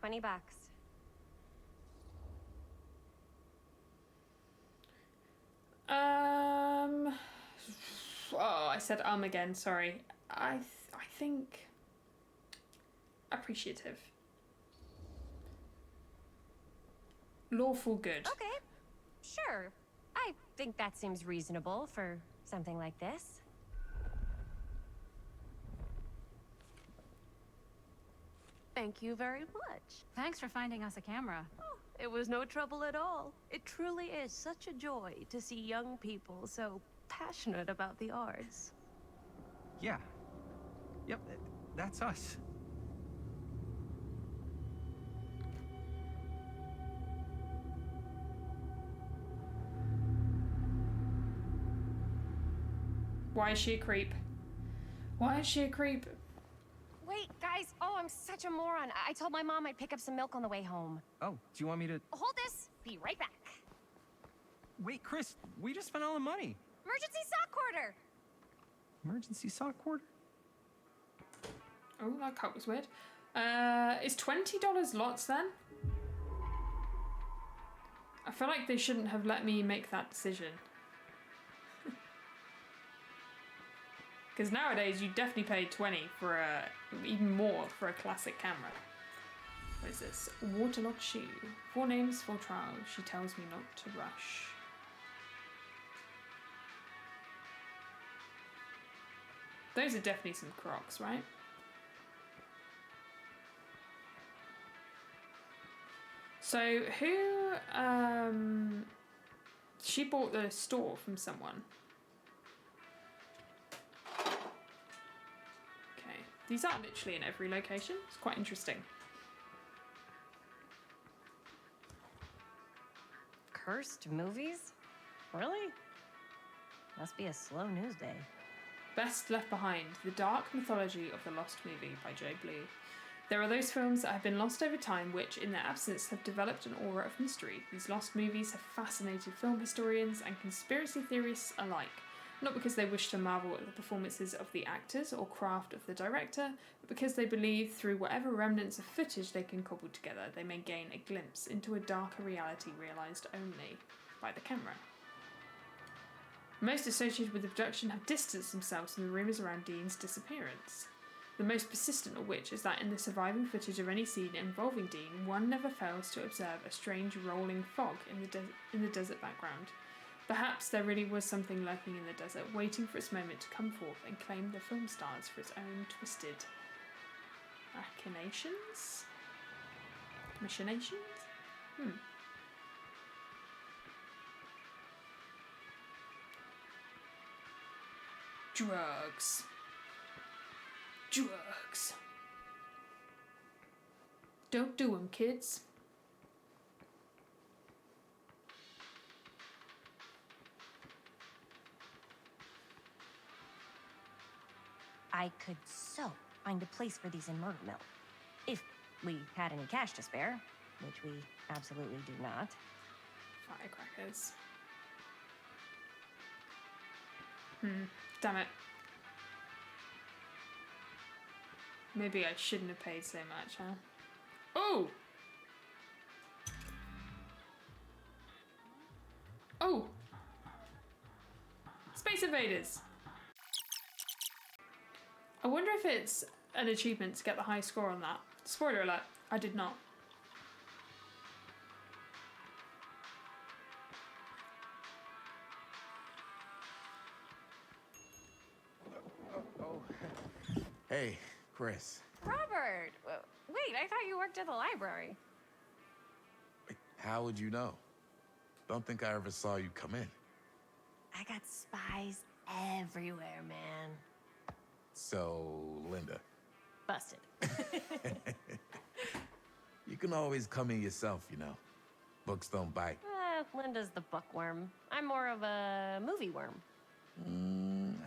$20. Oh, I said again, sorry. I think appreciative. Lawful good. Okay, sure. I think that seems reasonable for something like this. Thank you very much. Thanks for finding us a camera. Oh, it was no trouble at all. It truly is such a joy to see young people so passionate about the arts. Yeah. Yep, that's us. Why is she a creep? Why is she a creep? Wait, guys. Oh, I'm such a moron. I told my mom I'd pick up some milk on the way home. Oh, do you want me to... Hold this. Be right back. Wait, Chris, we just spent all the money. Emergency sock quarter. Emergency sock quarter? Oh, that cut was weird. Is $20 lots then? I feel like they shouldn't have let me make that decision. Because nowadays you definitely pay 20 for even more for a classic camera. What is this? Waterlogged shoe. 4 names, 4 trials. She tells me not to rush. Those are definitely some Crocs, right? So who, she bought the store from someone. Okay, these are literally in every location. It's quite interesting. Cursed movies? Really? Must be a slow news day. Best Left Behind, The Dark Mythology of the Lost Movie by Joe Blue. There are those films that have been lost over time which, in their absence, have developed an aura of mystery. These lost movies have fascinated film historians and conspiracy theorists alike, not because they wish to marvel at the performances of the actors or craft of the director, but because they believe through whatever remnants of footage they can cobble together, they may gain a glimpse into a darker reality realised only by the camera. Most associated with the production have distanced themselves from the rumours around Dean's disappearance. The most persistent of which is that in the surviving footage of any scene involving Dean, one never fails to observe a strange rolling fog in the desert background. Perhaps there really was something lurking in the desert, waiting for its moment to come forth and claim the film stars for its own twisted machinations? Machinations? Drugs. Drugs. Don't do 'em, kids. I could so find a place for these in Murder Mill. If we had any cash to spare, which we absolutely do not. Firecrackers. Damn it. Maybe I shouldn't have paid so much, huh? Oh! Oh! Space Invaders! I wonder if it's an achievement to get the high score on that. Spoiler alert, I did not. Hey, Chris. Robert! Wait, I thought you worked at the library. How would you know? Don't think I ever saw you come in. I got spies everywhere, man. So, Linda. Busted. You can always come in yourself, you know. Books don't bite. Linda's the bookworm. I'm more of a movie worm.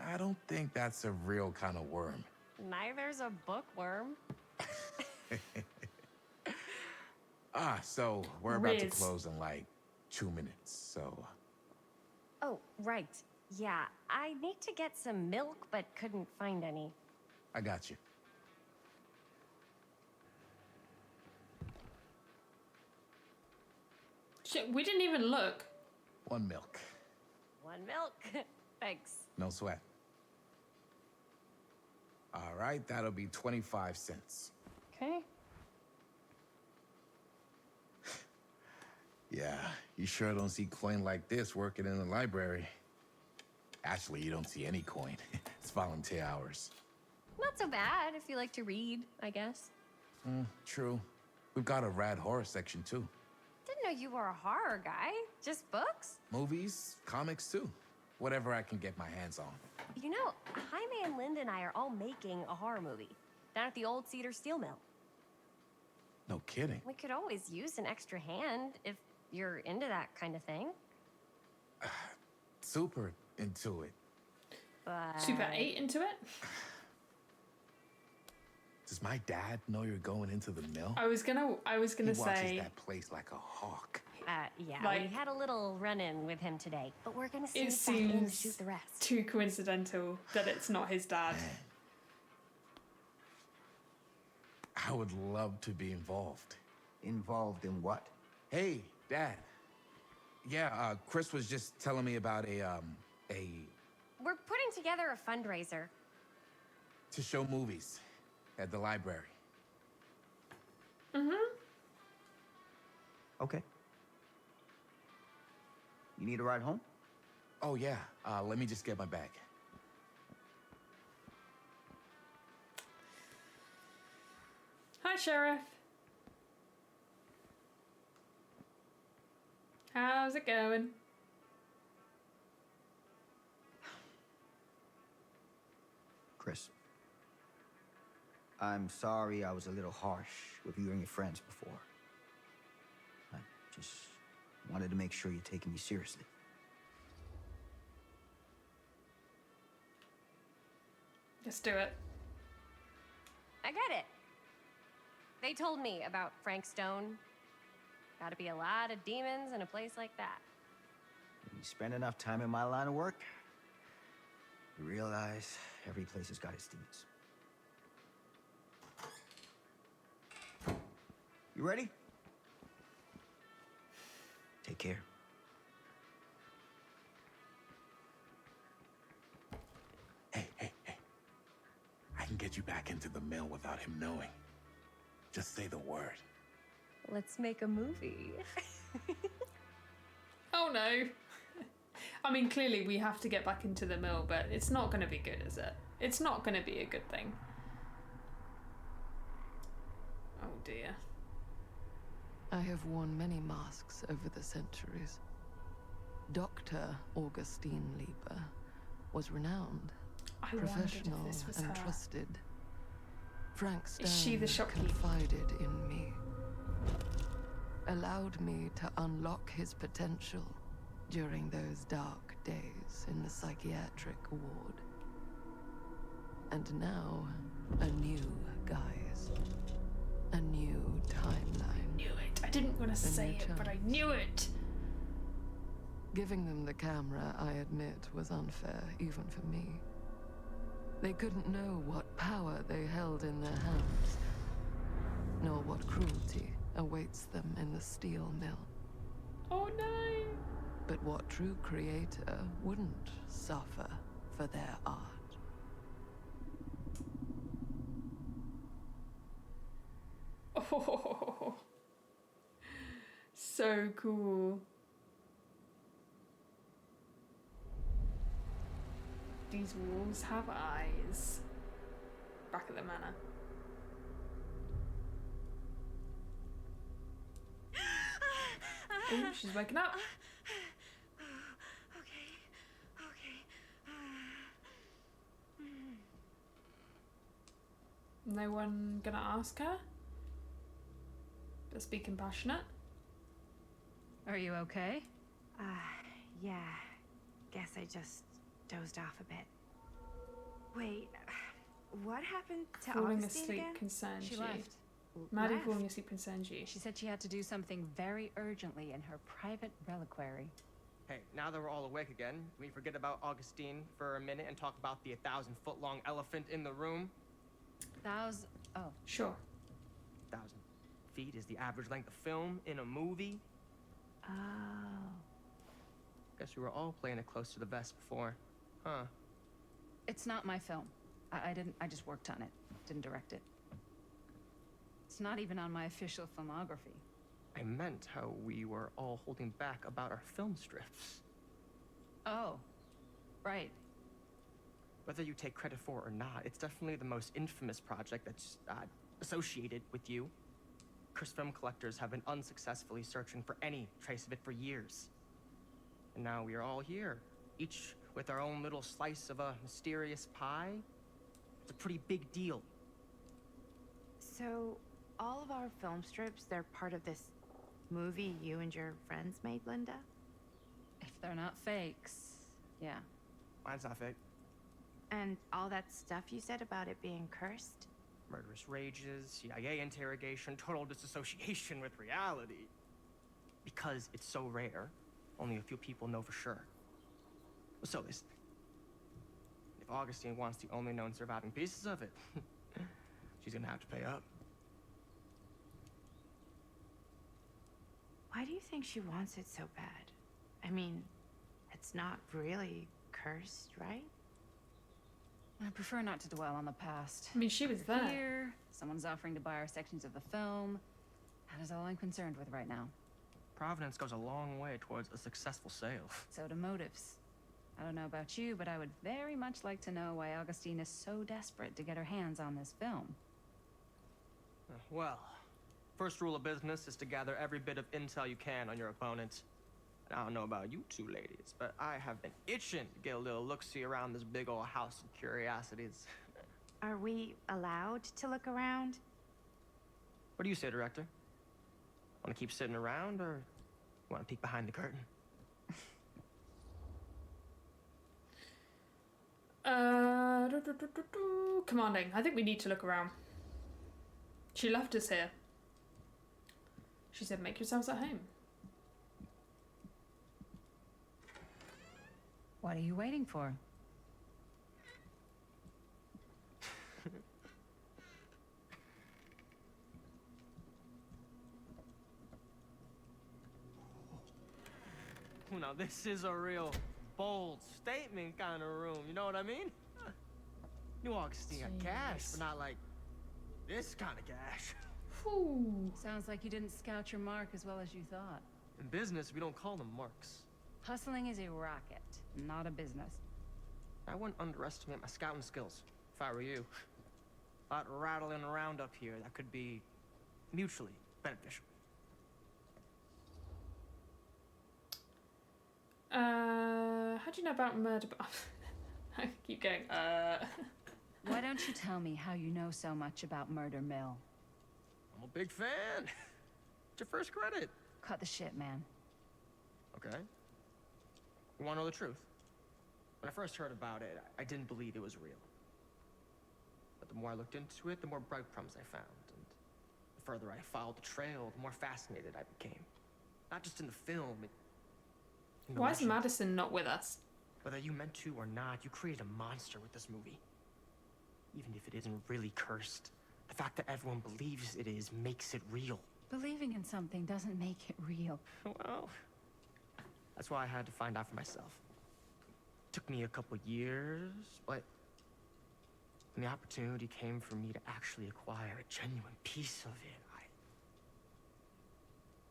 I don't think that's a real kind of worm. Neither's a bookworm. So we're about to close in like 2 minutes, so... Oh, right. Yeah, I need to get some milk, but couldn't find any. I got you. Shit, we didn't even look. 1 milk. 1 milk. Thanks. No sweat. All right, that'll be 25 cents. Okay. Yeah, you sure don't see coin like this working in the library. Actually, you don't see any coin. It's volunteer hours. Not so bad if you like to read, I guess. True. We've got a rad horror section, too. Didn't know you were a horror guy. Just books? Movies, comics, too. Whatever I can get my hands on. You know, Jaime and Linda and I are all making a horror movie down at the old Cedar Steel Mill. No kidding. We could always use an extra hand if you're into that kind of thing. Super into it. But... Super 8 into it? Does my dad know you're going into the mill? I was gonna He watches say that place like a hawk. Yeah, Like- we had a little run-in with him today, but we're gonna it sneak back in to seems shoot the rest. too coincidental that it's not his dad. I would love to be involved. Involved in what? Hey, Dad. Yeah, Chris was just telling me about a We're putting together a fundraiser. to show movies at the library. Okay. You need a ride home? Oh yeah. Let me just get my bag. Hi, Sheriff. How's it going? Chris. I'm sorry I was a little harsh with you and your friends before. I just wanted to make sure you're taking me seriously. Let's do it. I get it. They told me about Frank Stone. Gotta be a lot of demons in a place like that. When you spend enough time in my line of work, you realize every place has got its demons. You ready? Take care. Hey. I can get you back into the mill without him knowing. Just say the word. Let's make a movie. Oh no. I mean, clearly we have to get back into the mill, but it's not going to be good, is it? It's not going to be a good thing. Oh dear. I have worn many masks over the centuries. Dr. Augustine Lieber was renowned, I wondered if professional, this was and her. trusted. Frank Stone Is she the shopkeeper? confided in me, allowed me to unlock his potential during those dark days in the psychiatric ward. And now, a new guise, a new timeline. Knew it. I didn't want to say it, but I knew it. Giving them the camera, I admit, was unfair, even for me. They couldn't know what power they held in their hands, nor what cruelty awaits them in the steel mill. Oh no! But what true creator wouldn't suffer for their art? Oh, so cool. These wolves have eyes. Back at the manor. Oh, she's waking up. No one gonna ask her? Let's be compassionate. Are you okay? Yeah. Guess I just dozed off a bit. Wait, what happened to Falling Augustine asleep again? concerns She you. left. Maddie Left? falling asleep concerns you. She said she had to do something very urgently in her private reliquary. Hey, now that we're all awake again, can we forget about Augustine for a minute and talk about the 1,000-foot-long elephant in the room? Oh. Sure. 1,000 feet is the average length of film in a movie. Oh. Guess we were all playing it close to the vest before. Huh. It's not my film. I just worked on it. Didn't direct it. It's not even on my official filmography. I meant how we were all holding back about our film strips. Oh. Right. Whether you take credit for it or not, it's definitely the most infamous project that's associated with you. Cursed film collectors have been unsuccessfully searching for any trace of it for years. And now we are all here, each with our own little slice of a mysterious pie. It's a pretty big deal. So, all of our film strips, they're part of this movie you and your friends made, Linda? If they're not fakes, yeah. Mine's not fake. And all that stuff you said about it being cursed? Murderous rages, CIA interrogation, total disassociation with reality. Because it's so rare, only a few people know for sure. So listen, if Augustine wants the only known surviving pieces of it, she's gonna have to pay up. think she wants it so bad? I mean, it's not really cursed, right? I prefer not to dwell on the past. I mean, she was You're there. Here, someone's offering to buy our sections of the film. That is all I'm concerned with right now. Providence goes a long way towards a successful sale. So do motives. I don't know about you, but I would very much like to know why Augustine is so desperate to get her hands on this film. Well, first rule of business is to gather every bit of intel you can on your opponent. And I don't know about you two ladies, but I have been itching to get a little look-see around this big old house of curiosities. Are we allowed to look around? What do you say, Director? Want to keep sitting around, or want to peek behind the curtain? Commanding, I think we need to look around. She left us here. She said, make yourselves at home. What are you waiting for? Now this is a real bold statement kind of room, you know what I mean? New Augustine got cash, but not like this kind of cash. Whew. Sounds like you didn't scout your mark as well as you thought. In business, we don't call them marks. Hustling is a racket, not a business. I wouldn't underestimate my scouting skills, if I were you. A lot rattling around up here that could be mutually beneficial. How do you know about murder? I keep going, Why don't you tell me how you know so much about Murder Mill? I'm a big fan. It's your first credit. Cut the shit, man. Okay. You want to know the truth? When I first heard about it, I didn't believe it was real. But the more I looked into it, the more breadcrumbs I found. And the further I followed the trail, the more fascinated I became. Not just in the film, in the why is legend. Madison not with us? Whether you meant to or not, you created a monster with this movie. Even if it isn't really cursed, the fact that everyone believes it is makes it real. Believing in something doesn't make it real. Well, that's why I had to find out for myself. Took me a couple years, but when the opportunity came for me to actually acquire a genuine piece of it,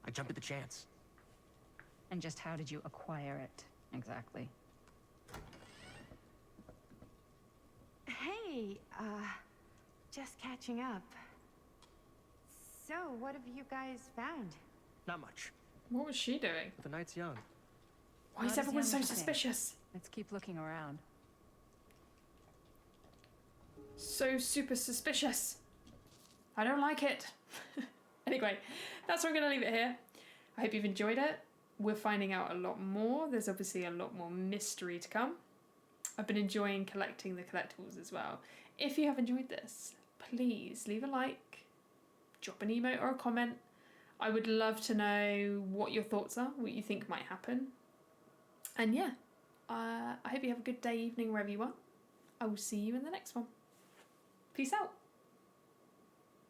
I jumped at the chance. And just how did you acquire it, exactly? Hey, just catching up. So, what have you guys found? Not much. What was she doing? The night's young. Why is everyone so suspicious? Let's keep looking around. So super suspicious. I don't like it. Anyway, that's where I'm going to leave it here. I hope you've enjoyed it. We're finding out a lot more. There's obviously a lot more mystery to come. I've been enjoying collecting the collectibles as well. If you have enjoyed this, please leave a like, drop an emote or a comment. I would love to know what your thoughts are, what you think might happen. And yeah, I hope you have a good day, evening, wherever you are. I will see you in the next one. Peace out.